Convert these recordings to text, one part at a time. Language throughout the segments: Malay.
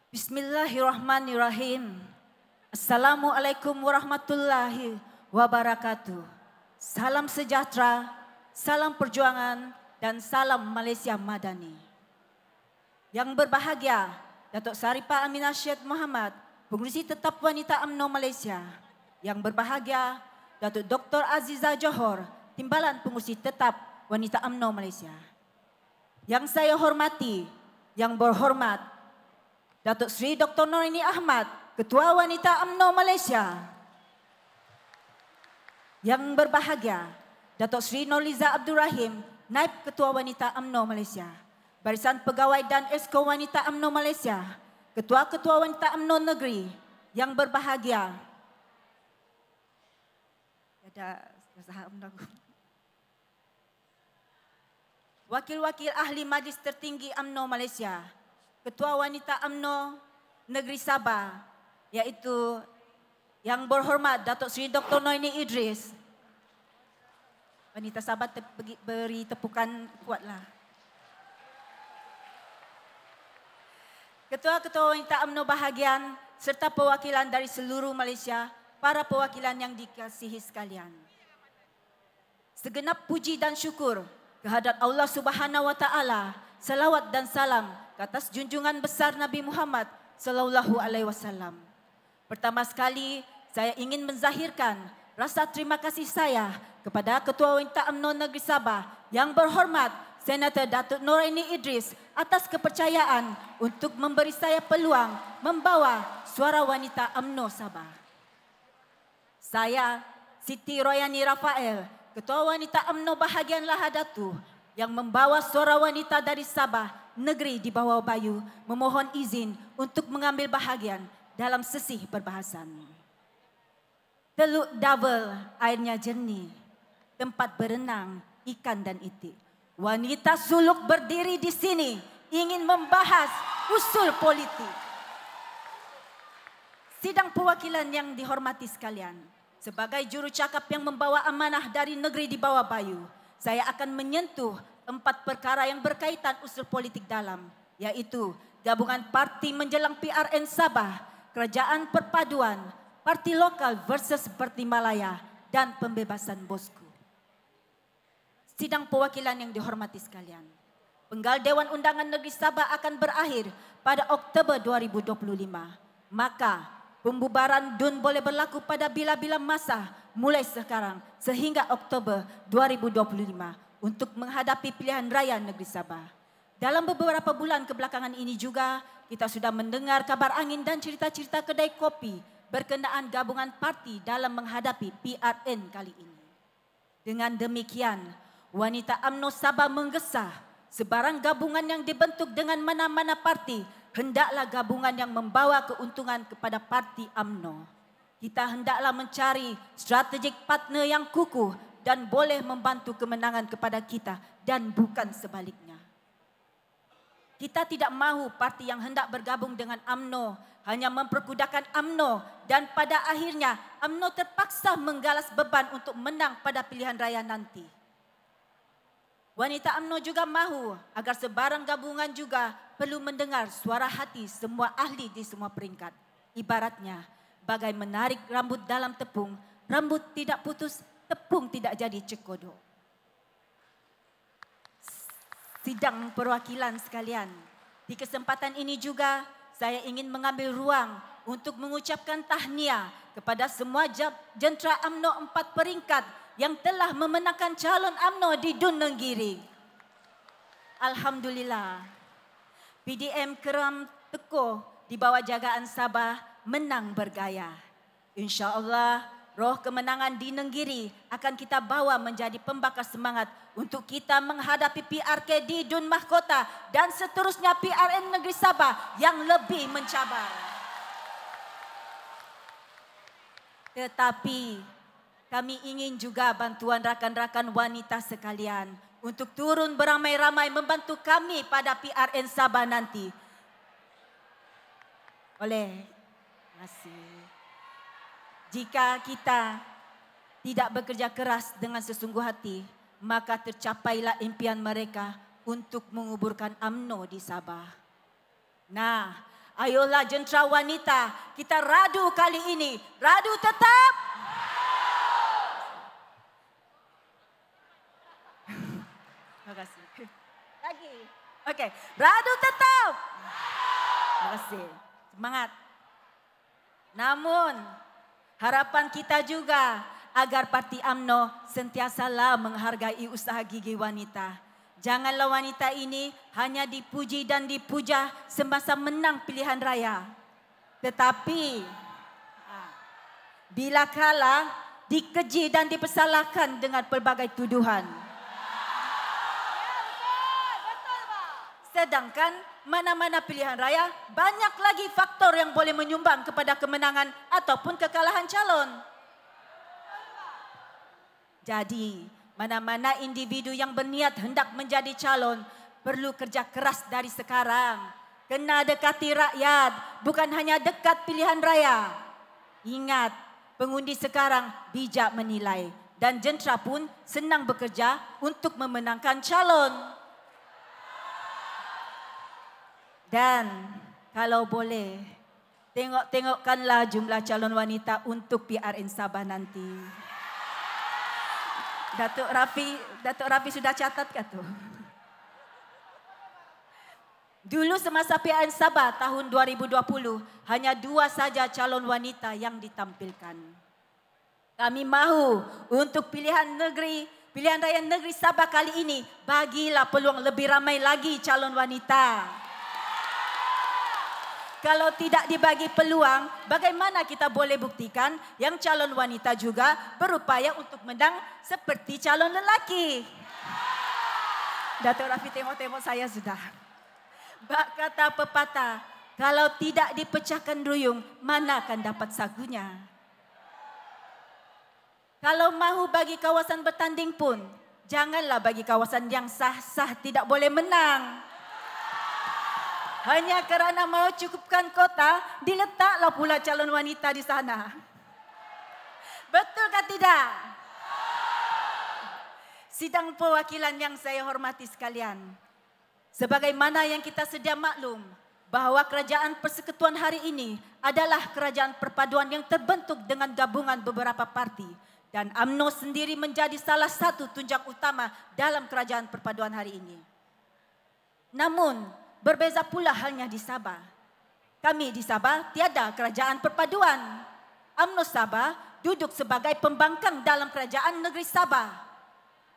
Bismillahirrahmanirrahim. Assalamualaikum warahmatullahi wabarakatuh. Salam sejahtera, salam perjuangan dan salam Malaysia Madani. Yang berbahagia, Datuk Saripah Aminah Syed Muhammad, Pengurusi Tetap Wanita UMNO Malaysia. Yang berbahagia, Datuk Dr. Azizah Johor, Timbalan Pengurusi Tetap Wanita UMNO Malaysia. Yang saya hormati, yang berhormat, Datuk Seri Dr. Norini Ahmad, Ketua Wanita UMNO Malaysia. Yang berbahagia, Datuk Seri Nurliza Abdul Rahim, Naib Ketua Wanita UMNO Malaysia. Barisan Pegawai dan Esko Wanita UMNO Malaysia, Ketua-Ketua Wanita UMNO Negeri. Yang berbahagia, Wakil-wakil Ahli Majlis Tertinggi UMNO Malaysia, Ketua Wanita UMNO Negeri Sabah, iaitu yang berhormat Datuk Seri Dr. Norini Idris. Wanita Sabah beri tepukan kuatlah. Ketua-ketua Wanita UMNO bahagian serta perwakilan dari seluruh Malaysia, para perwakilan yang dikasihi sekalian. Segenap puji dan syukur kehadrat Allah Subhanahu Wa Taala, salawat dan salam ke atas junjungan besar Nabi Muhammad sallallahu alaihi wasallam. Pertama sekali, saya ingin menzahirkan rasa terima kasih saya kepada Ketua Wanita UMNO Negeri Sabah yang berhormat Senator Datuk Norini Idris atas kepercayaan untuk memberi saya peluang membawa suara wanita UMNO Sabah. Saya, Siti Royani Rafael, Ketua Wanita UMNO bahagian Lahadatu, yang membawa suara wanita dari Sabah, negeri di bawah bayu, memohon izin untuk mengambil bahagian dalam sesi perbahasan. Teluk Double, airnya jernih, tempat berenang ikan dan itik. Wanita suluk berdiri di sini ingin membahas usul politik. Sidang perwakilan yang dihormati sekalian, sebagai jurucakap yang membawa amanah dari negeri di bawah bayu, saya akan menyentuh 4 perkara yang berkaitan usul politik dalam, iaitu gabungan parti menjelang PRN Sabah, kerajaan perpaduan, parti lokal versus Parti Malaya, dan pembebasan bosku. Sidang perwakilan yang dihormati sekalian, penggal Dewan Undangan Negeri Sabah akan berakhir pada Oktober 2025. Maka pembubaran DUN boleh berlaku pada bila-bila masa mulai sekarang sehingga Oktober 2025 untuk menghadapi pilihan raya negeri Sabah. Dalam beberapa bulan kebelakangan ini juga, kita sudah mendengar kabar angin dan cerita-cerita kedai kopi berkenaan gabungan parti dalam menghadapi PRN kali ini. Dengan demikian, Wanita UMNO Sabah menggesa sebarang gabungan yang dibentuk dengan mana-mana parti, hendaklah gabungan yang membawa keuntungan kepada parti UMNO. Kita hendaklah mencari strategik partner yang kukuh dan boleh membantu kemenangan kepada kita dan bukan sebaliknya. Kita tidak mahu parti yang hendak bergabung dengan UMNO hanya memperkudakan UMNO dan pada akhirnya UMNO terpaksa menggalas beban untuk menang pada pilihan raya nanti. Wanita UMNO juga mahu agar sebarang gabungan juga perlu mendengar suara hati semua ahli di semua peringkat. Ibaratnya, bagai menarik rambut dalam tepung, rambut tidak putus, tepung tidak jadi cekodok. Sidang perwakilan sekalian, di kesempatan ini juga saya ingin mengambil ruang untuk mengucapkan tahniah kepada semua jentera UMNO 4 peringkat yang telah memenangkan calon UMNO di DUN Nenggiri. Alhamdulillah, PDM Keram Tekoh di bawah jagaan Sabah menang bergaya. InsyaAllah, roh kemenangan di Nenggiri akan kita bawa menjadi pembakar semangat untuk kita menghadapi PRK di DUN Mahkota dan seterusnya PRN Negeri Sabah yang lebih mencabar. Tetapi kami ingin juga bantuan rakan-rakan wanita sekalian untuk turun beramai-ramai membantu kami pada PRN Sabah nanti. Terima kasih. Jika kita tidak bekerja keras dengan sesungguh hati, maka tercapailah impian mereka untuk menguburkan UMNO di Sabah. Nah, Ayolah jentera wanita, kita radu kali ini. Radu tetap. Terima kasih. Lagi. Okey, radu tetap. Terima kasih. Semangat. Namun, harapan kita juga agar Parti UMNO sentiasalah menghargai usaha gigi wanita. Janganlah wanita ini hanya dipuji dan dipuja semasa menang pilihan raya. Tetapi, bila kalah dikeji dan dipersalahkan dengan pelbagai tuduhan. Sedangkan mana-mana pilihan raya, banyak lagi faktor yang boleh menyumbang kepada kemenangan ataupun kekalahan calon. Jadi, mana-mana individu yang berniat hendak menjadi calon perlu kerja keras dari sekarang. Kena dekati rakyat, bukan hanya dekat pilihan raya. Ingat, pengundi sekarang bijak menilai dan jentera pun senang bekerja untuk memenangkan calon. Dan kalau boleh, tengok-tengokkanlah jumlah calon wanita untuk PRN Sabah nanti. Datuk Rafi sudah catat ke tu? Dulu semasa PRN Sabah tahun 2020, hanya 2 saja calon wanita yang ditampilkan. Kami mahu untuk pilihan raya negeri Sabah kali ini, bagilah peluang lebih ramai lagi calon wanita. Kalau tidak dibagi peluang, bagaimana kita boleh buktikan yang calon wanita juga berupaya untuk menang seperti calon lelaki? Datuk Rafi tengok-tengok saya sudah. Bak kata pepatah, kalau tidak dipecahkan ruyung, mana akan dapat sagunya? Kalau mahu bagi kawasan bertanding pun, janganlah bagi kawasan yang sah-sah tidak boleh menang. Hanya kerana mau cukupkan kota, diletaklah pula calon wanita di sana. Betul ke tidak? Sidang perwakilan yang saya hormati sekalian. Sebagaimana yang kita sedia maklum, bahawa kerajaan persekutuan hari ini adalah kerajaan perpaduan yang terbentuk dengan gabungan beberapa parti. Dan UMNO sendiri menjadi salah satu tunjang utama dalam kerajaan perpaduan hari ini. Namun, berbeza pula halnya di Sabah. Kami di Sabah tiada kerajaan perpaduan. UMNO Sabah duduk sebagai pembangkang dalam kerajaan negeri Sabah.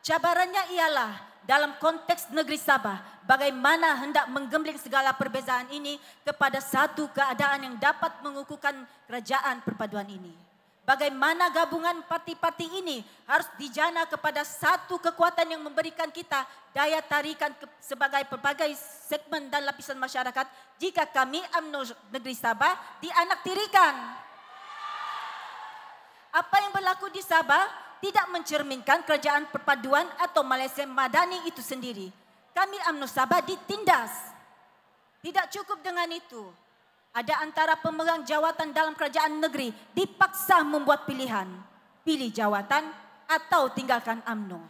Cabarannya ialah dalam konteks negeri Sabah, bagaimana hendak menggembling segala perbezaan ini kepada satu keadaan yang dapat mengukuhkan kerajaan perpaduan ini. Bagaimana gabungan parti-parti ini harus dijana kepada satu kekuatan yang memberikan kita daya tarikan sebagai pelbagai segmen dan lapisan masyarakat jika kami UMNO Negeri Sabah dianaktirikan. Apa yang berlaku di Sabah tidak mencerminkan kerajaan perpaduan atau Malaysia Madani itu sendiri. Kami UMNO Sabah ditindas. Tidak cukup dengan itu. Ada antara pemegang jawatan dalam kerajaan negeri dipaksa membuat pilihan. Pilih jawatan atau tinggalkan UMNO.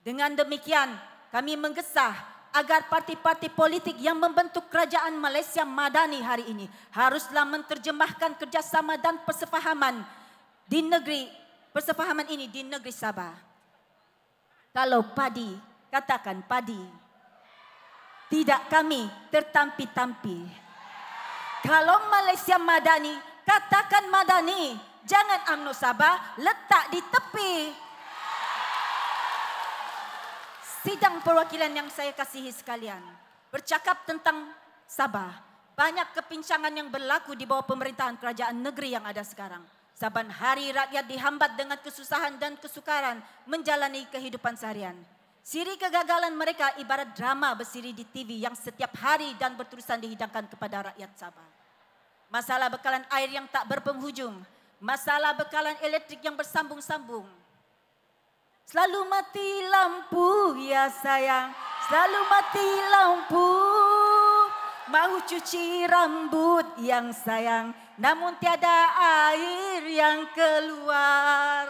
Dengan demikian, kami menggesah agar parti-parti politik yang membentuk kerajaan Malaysia Madani hari ini haruslah menerjemahkan kerjasama dan persefahaman ini di negeri Sabah. Kalau padi, katakan padi. Tidak kami tertampi-tampi. Kalau Malaysia Madani, katakan Madani. Jangan UMNO Sabah letak di tepi. Sidang perwakilan yang saya kasihi sekalian, bercakap tentang Sabah. Banyak kepincangan yang berlaku di bawah pemerintahan kerajaan negeri yang ada sekarang. Saban hari rakyat dihambat dengan kesusahan dan kesukaran menjalani kehidupan seharian. Siri kegagalan mereka ibarat drama bersiri di TV yang setiap hari dan berterusan dihidangkan kepada rakyat Sabah. Masalah bekalan air yang tak berpenghujung. Masalah bekalan elektrik yang bersambung-sambung. Selalu mati lampu ya sayang. Selalu mati lampu. Mahu cuci rambut yang sayang. Namun tiada air yang keluar.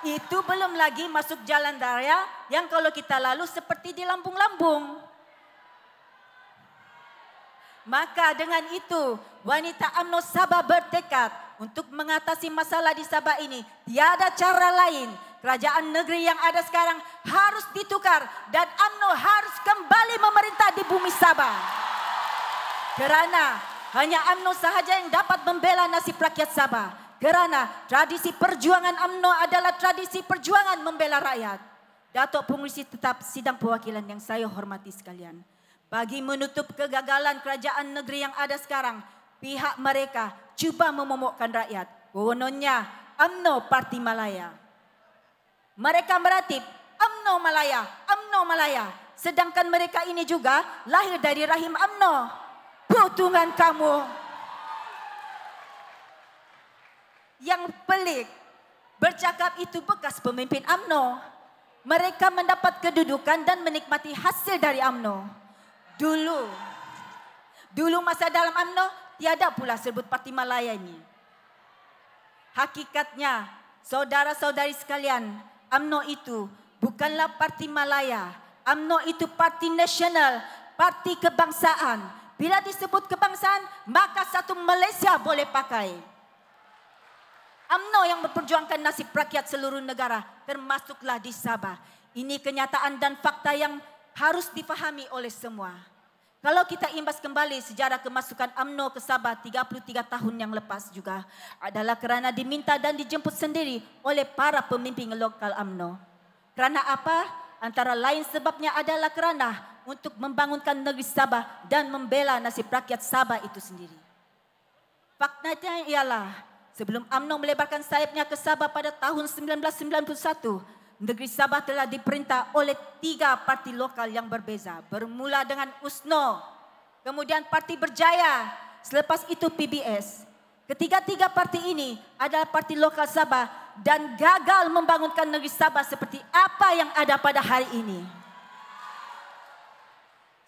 Itu belum lagi masuk jalan raya yang kalau kita lalu seperti di lambung-lambung. Maka dengan itu, wanita UMNO Sabah bertekad untuk mengatasi masalah di Sabah ini. Tiada cara lain. Kerajaan negeri yang ada sekarang harus ditukar dan UMNO harus kembali memerintah di bumi Sabah. Kerana hanya UMNO sahaja yang dapat membela nasib rakyat Sabah. Kerana tradisi perjuangan UMNO adalah tradisi perjuangan membela rakyat. Datuk Pengerusi Tetap Sidang Perwakilan yang saya hormati sekalian. Bagi menutup kegagalan kerajaan negeri yang ada sekarang, pihak mereka cuba memomokkan rakyat. Kononnya UMNO Parti Malaya. Mereka meratip UMNO Malaya, UMNO Malaya. Sedangkan mereka ini juga lahir dari rahim UMNO. Putungan kamu. Yang pelik, bercakap itu bekas pemimpin UMNO. Mereka mendapat kedudukan dan menikmati hasil dari UMNO. Dulu masa dalam UMNO, tiada pula sebut Parti Malaya ini. Hakikatnya, saudara-saudari sekalian, UMNO itu bukanlah Parti Malaya. UMNO itu parti nasional, parti kebangsaan. Bila disebut kebangsaan, maka satu Malaysia boleh pakai. UMNO yang memperjuangkan nasib rakyat seluruh negara, termasuklah di Sabah. Ini kenyataan dan fakta yang harus difahami oleh semua. Kalau kita imbas kembali sejarah kemasukan UMNO ke Sabah 33 tahun yang lepas juga adalah kerana diminta dan dijemput sendiri oleh para pemimpin lokal UMNO. Kerana apa? Antara lain sebabnya adalah kerana untuk membangunkan negeri Sabah dan membela nasib rakyat Sabah itu sendiri. Faktanya ialah sebelum UMNO melebarkan sayapnya ke Sabah pada tahun 1991, negeri Sabah telah diperintah oleh 3 parti lokal yang berbeza. Bermula dengan USNO, kemudian Parti Berjaya, selepas itu PBS. Ketiga-tiga parti ini adalah parti lokal Sabah dan gagal membangunkan negeri Sabah seperti apa yang ada pada hari ini.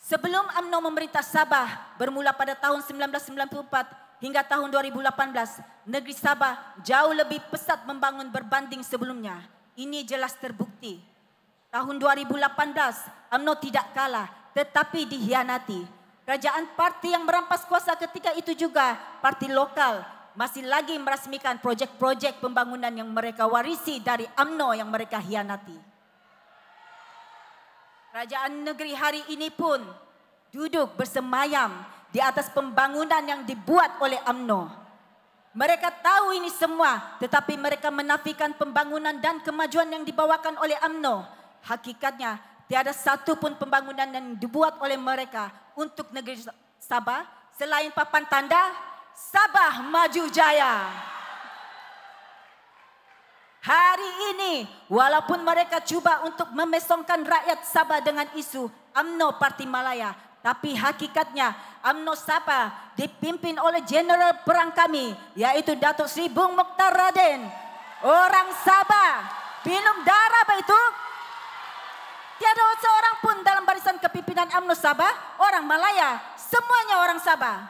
Sebelum UMNO memerintah Sabah bermula pada tahun 1994 hingga tahun 2018, negeri Sabah jauh lebih pesat membangun berbanding sebelumnya. Ini jelas terbukti. Tahun 2018, UMNO tidak kalah tetapi dihianati. Kerajaan parti yang merampas kuasa ketika itu juga, parti lokal, masih lagi merasmikan projek-projek pembangunan yang mereka warisi dari UMNO yang mereka hianati. Kerajaan negeri hari ini pun duduk bersemayam di atas pembangunan yang dibuat oleh UMNO. Mereka tahu ini semua, tetapi mereka menafikan pembangunan dan kemajuan yang dibawakan oleh UMNO. Hakikatnya, tiada satu pun pembangunan yang dibuat oleh mereka untuk negeri Sabah selain papan tanda Sabah Maju Jaya. Hari ini, walaupun mereka cuba untuk memesongkan rakyat Sabah dengan isu UMNO Parti Malaya, tapi hakikatnya UMNO Sabah dipimpin oleh Jeneral Perang kami, yaitu Datuk Seri Bung Mokhtar Raden. Orang Sabah, minum darah itu. Tiada seorang pun dalam barisan kepimpinan UMNO Sabah orang Malaya, semuanya orang Sabah.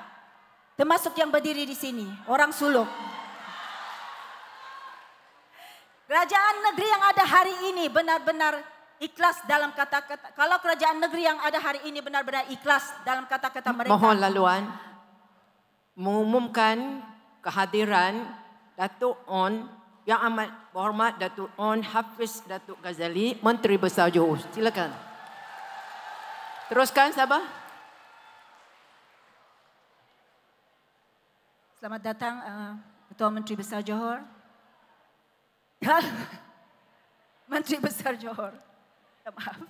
Termasuk yang berdiri di sini, orang suluk. Kerajaan negeri yang ada hari ini benar-benar ikhlas dalam kata-kata. Kalau kerajaan negeri yang ada hari ini benar-benar ikhlas dalam kata-kata mereka. Mohon laluan mengumumkan kehadiran Datuk On Yang Amat Berhormat Datuk On Hafiz Datuk Ghazali, Menteri Besar Johor. Silakan. Teruskan Sabah. Selamat datang Ketua Menteri Besar Johor. Menteri Besar Johor. Maaf.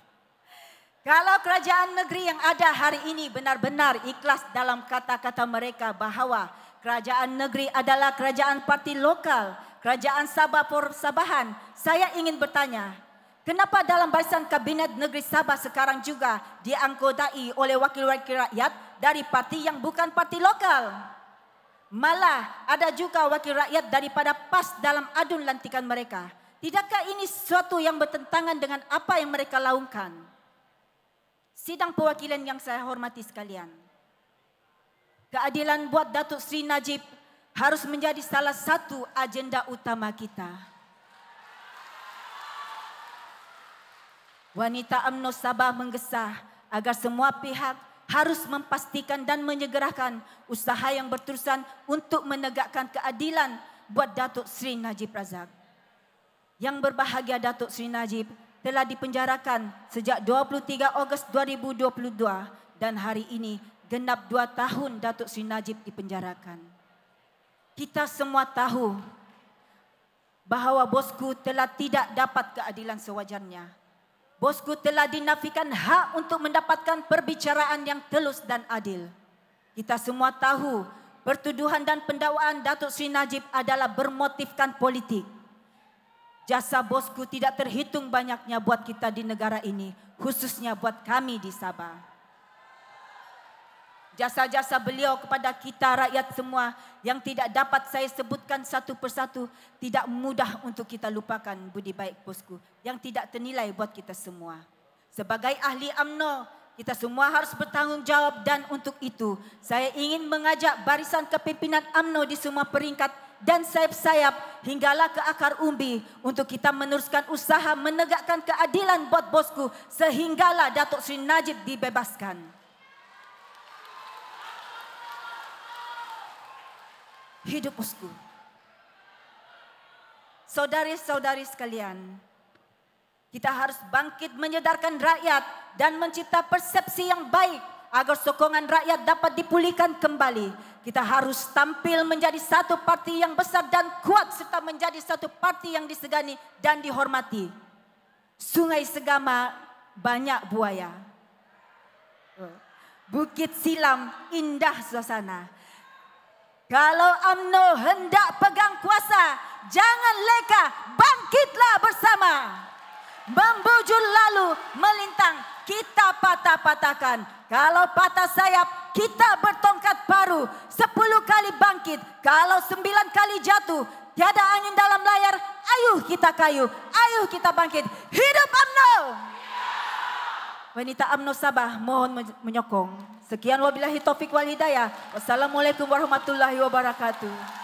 Kalau kerajaan negeri yang ada hari ini benar-benar ikhlas dalam kata-kata mereka bahawa kerajaan negeri adalah kerajaan parti lokal, kerajaan Sabah Persabahan, saya ingin bertanya, kenapa dalam barisan kabinet negeri Sabah sekarang juga dianggotai oleh wakil-wakil rakyat dari parti yang bukan parti lokal? Malah ada juga wakil rakyat daripada PAS dalam adun lantikan mereka. Tidakkah ini sesuatu yang bertentangan dengan apa yang mereka laungkan? Sidang perwakilan yang saya hormati sekalian. Keadilan buat Datuk Seri Najib harus menjadi salah satu agenda utama kita. Wanita UMNO Sabah menggesa agar semua pihak harus memastikan dan menyegerakan usaha yang berterusan untuk menegakkan keadilan buat Datuk Seri Najib Razak. Yang berbahagia Datuk Seri Najib telah dipenjarakan sejak 23 Ogos 2022 dan hari ini genap 2 tahun Datuk Seri Najib dipenjarakan. Kita semua tahu bahawa bosku telah tidak dapat keadilan sewajarnya. Bosku telah dinafikan hak untuk mendapatkan perbicaraan yang telus dan adil. Kita semua tahu pertuduhan dan pendakwaan Datuk Seri Najib adalah bermotifkan politik. Jasa bosku tidak terhitung banyaknya buat kita di negara ini, khususnya buat kami di Sabah. Jasa-jasa beliau kepada kita rakyat semua yang tidak dapat saya sebutkan satu persatu, tidak mudah untuk kita lupakan budi baik bosku yang tidak ternilai buat kita semua. Sebagai ahli UMNO, kita semua harus bertanggungjawab dan untuk itu saya ingin mengajak barisan kepimpinan UMNO di semua peringkat dan sayap-sayap hinggalah ke akar umbi untuk kita meneruskan usaha menegakkan keadilan buat bosku sehinggalah Datuk Seri Najib dibebaskan. Hidup bosku. Saudari-saudari sekalian, kita harus bangkit menyedarkan rakyat dan mencipta persepsi yang baik agar sokongan rakyat dapat dipulihkan kembali. Kita harus tampil menjadi satu parti yang besar dan kuat serta menjadi satu parti yang disegani dan dihormati. Sungai Segama banyak buaya. Bukit Silam indah suasana. Kalau UMNO hendak pegang kuasa, jangan leka, bangkitlah bersama. Membujur lalu, melintang, kita patah-patahkan. Kalau patah sayap, kita bertongkat paru. 10 kali bangkit, kalau 9 kali jatuh. Tiada angin dalam layar, ayuh kita kayu, ayuh kita bangkit. Hidup UMNO! Wanita UMNO Sabah mohon menyokong. Sekian wabillahi taufik wal hidayah. Wassalamualaikum warahmatullahi wabarakatuh.